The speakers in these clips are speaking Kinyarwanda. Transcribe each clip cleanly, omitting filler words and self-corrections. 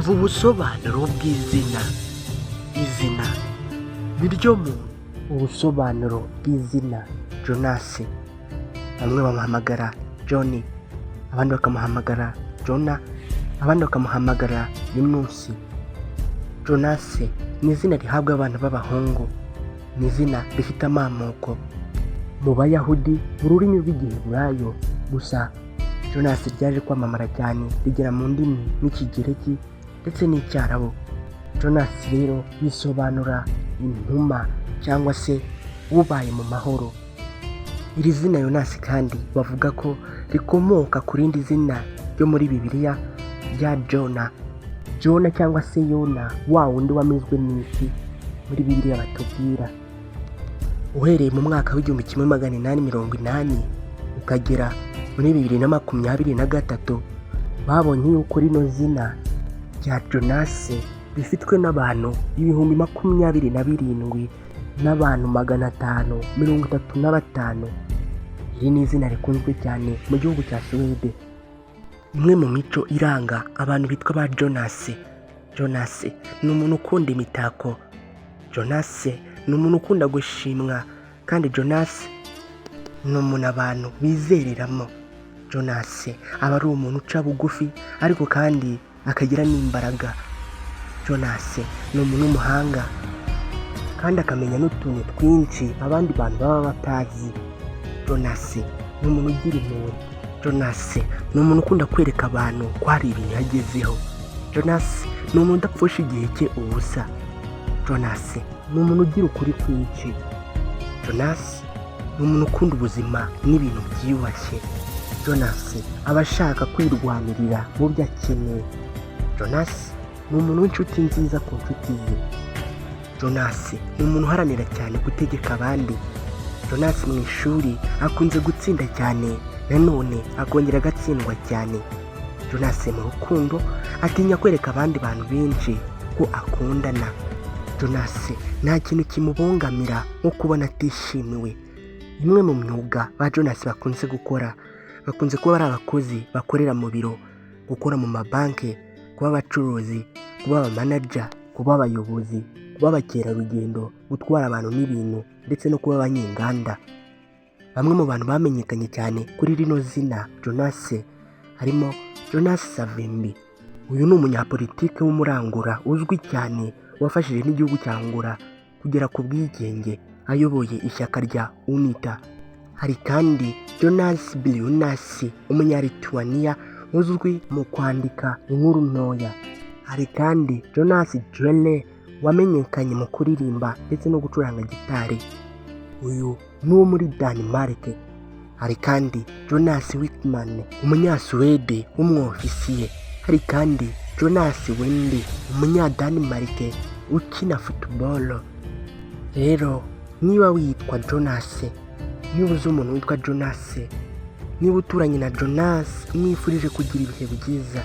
umva ubusobanuro bw'izina. Izina ni ryo muntu. Ubusobanuro bw'izina Jonas, bamwe bamuhamagara John, abandi bakamuhamagara Jona, abandi bakamuhamagara Umuntu. Jonas ni izina rihabwa abana b'abahungu, ni izina rifite amamoko mu Bayahudi mu rurimi rw'Igiheburayo, gusa Jonas ryaje kwamamara cyane rigera mu ndimi nk'Ikigereki ndetse n'Icyarabu. Jonas rero bisobanura intumwa cyangwa se ubaye mu mahoro. Iri zina Jonas kandi bavuga ko rikomoka ku rindi zina ryo muri Bibiliya rya Jona cyangwa se Yona, wa wundi wamizwe n'isi muri Bibiliya batubwira. Uhereye mu mwaka w'1880 ukagera muri 2023 babonye yuko rino zina rya Jonas rifitwe n'abantu 27,000 n'abantu 535. Iri ni izina rikunzwe cyane mu gihugu cya Suwede. Imwe mu mico iranga abantu bitwa ba Jonas ni umuntu ukunda imitako. Jonas ni umuntu ukunda gushimwa, kandi Jonas ni umuntu abantu bizereramo. Jonas aba ari umuntu uca bugufi ariko kandi akagira n'imbaraga. Jonas ni umuntu w'umuhanga kandi akamenya n'utuntu twinshi abandi bantu baba batazi. Jonas ni umuntu ugira impuhwe. Jonas ni umuntu ukunda kwereka abantu ko hari ibintu yagezeho. Jonas ni umuntu udapfusha igihe cye ubusa. Jonas ni umuntu ugira ukuri kwinshi. Jonas ni umuntu ukunda ubuzima n'ibintu byiyubashye. Jonas aba ashaka kwirwanirira mu byo akeneye. Jonas ni umuntu w'inshuti nziza ku nshuti ze. Jonas ni umuntu uharanira cyane gutegeka abandi. Jonas mu ishuri akunze gutsinda cyane, nanone akongera agatsindwa cyane. Jonas mu rukundo atinya kwereka abandi bantu benshi ko akundana. Jonas nta kintu kimubongamira nko kubona atishimiwe. Imwe mu myuga ba Jonas bakunze gukora, bakunze kuba ari abakozi bakorera mu biro, gukora mu mabanki, kuba abacuruzi, kuba abamanager, kuba abayobozi, kuba abakerarugendo, gutwara abantu n'ibintu ndetse no kuba abanyenganda. Bamwe mu bantu bamenyekanye cyane kuri rino zina Jonas harimo Jonas Savimbi. Uyu ni umunyapolitike w'umurangura uzwi cyane wafashije n'igihugu cya Angola kugera ku bwigenge ayoboye ishyaka rya Umuntu. Hari kandi Jonas Bwizina, umunyarituwaniya uzwi mu kwandika inkuru ntoya. Hari kandi Jonas wamenyekanye mu kuririmba ndetse no gucuranga gitari. Uyu ni uwo muri Denmark. Hari kandi Jonas Wickman, umunyasuwede w'umwofisiye. Hari kandi Jonas Wendy, umunyaDenmark ukina football. Rero niba witwa Jonas, niba uzi umuntu witwa Jonas, niba uturanye na Jonas, mwifurije kugira ibihe byiza.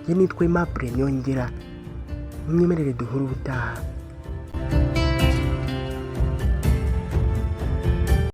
Njye nitwa Aimable Nyongera, mwemerere duhura ubutaha.